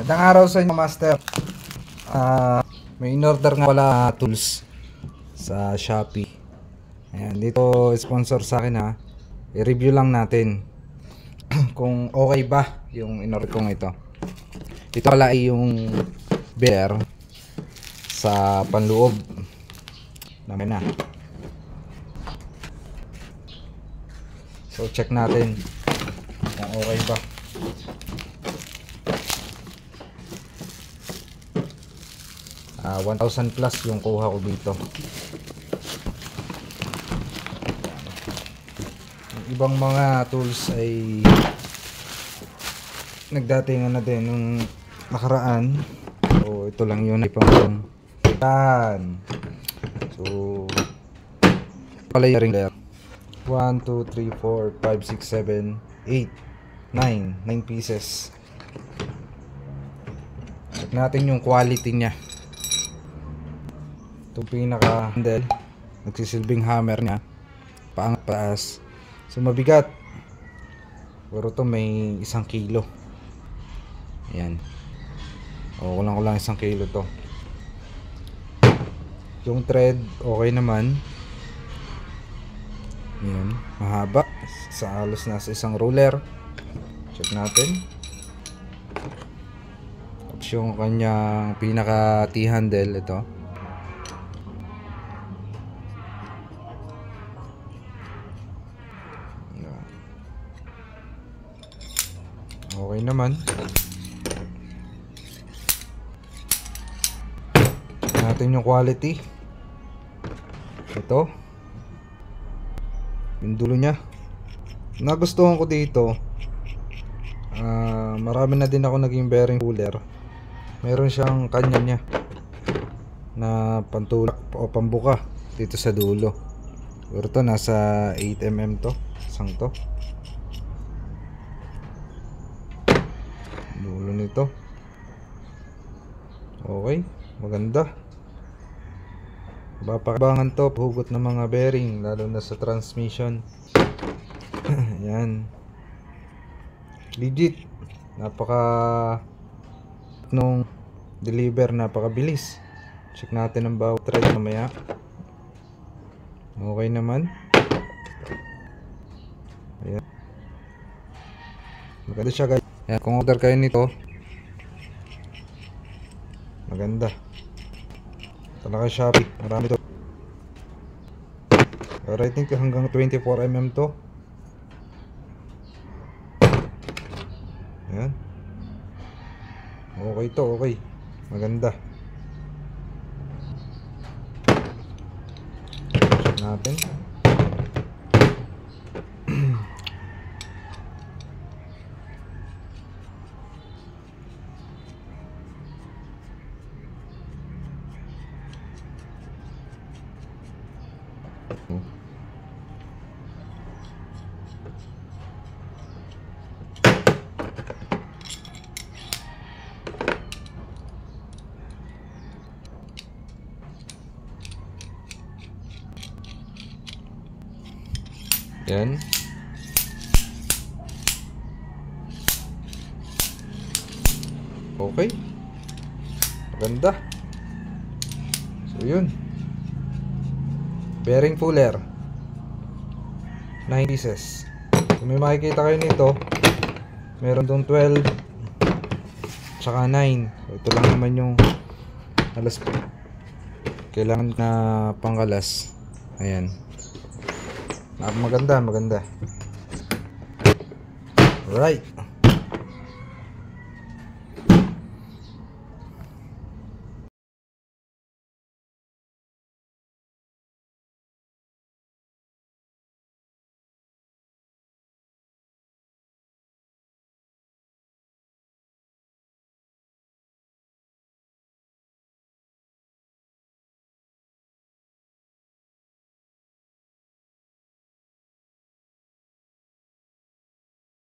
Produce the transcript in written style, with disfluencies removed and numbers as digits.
Magandang araw sa inyo, master. May in-order nga pala tools sa Shopee. Ayan, dito sponsor sa akin ha. I-review lang natin kung okay ba yung in-order kong ito. Ito pala ay yung bear sa panloob. Namin na. So check natin kung okay ba. Ah, 1,000 plus yung kuha ko dito. Yung ibang mga tools ay nagdatingan na din nung nakaraan. So ito lang yun, ipang yan. So pala yung ring there. 1, 2, 3, 4, 5, 6, 7, 8, 9 pieces. Check natin yung quality nya. Itong pinaka handle, nagsisilbing hammer niya, paangat paas. So mabigat, pero to may 1 kilo. Ayan, o kulang 1 kilo to. Yung thread okay naman. Ayan, mahaba, sa halos nasa 1 ruler. Check natin. Tapos yung kanyang pinaka T-handle, ito. Okay naman. Check natin yung quality. Ito yung dulo nya. Nagustuhan ko dito, marami na din ako naging bearing puller. Meron siyang kanya nya na pantulak o pambuka dito sa dulo. Pero to nasa 8mm to, isang to. Dulo nito. Okay, maganda. Papabangan to, hugot ng mga bearing, lalo na sa transmission. Yan. Legit. Napaka nung deliver, napakabilis. Check natin ang bawat thread mamaya. Okay naman. Ayan. Maganda siya guys. Ayan, kung order kayo nito, maganda. Talaga Shopee, marami to. Pero I think hanggang 24mm to. Ayan. Okay to, okay. Maganda. Check natin. Yan. Okay. Maganda. So yun. Bearing puller 9 pieces. Kung may makikita kayo nito, meron dong 12 tsaka 9. Ito lang naman yung alas kailangan na pangkalas. Ayan. Maganda. Alright.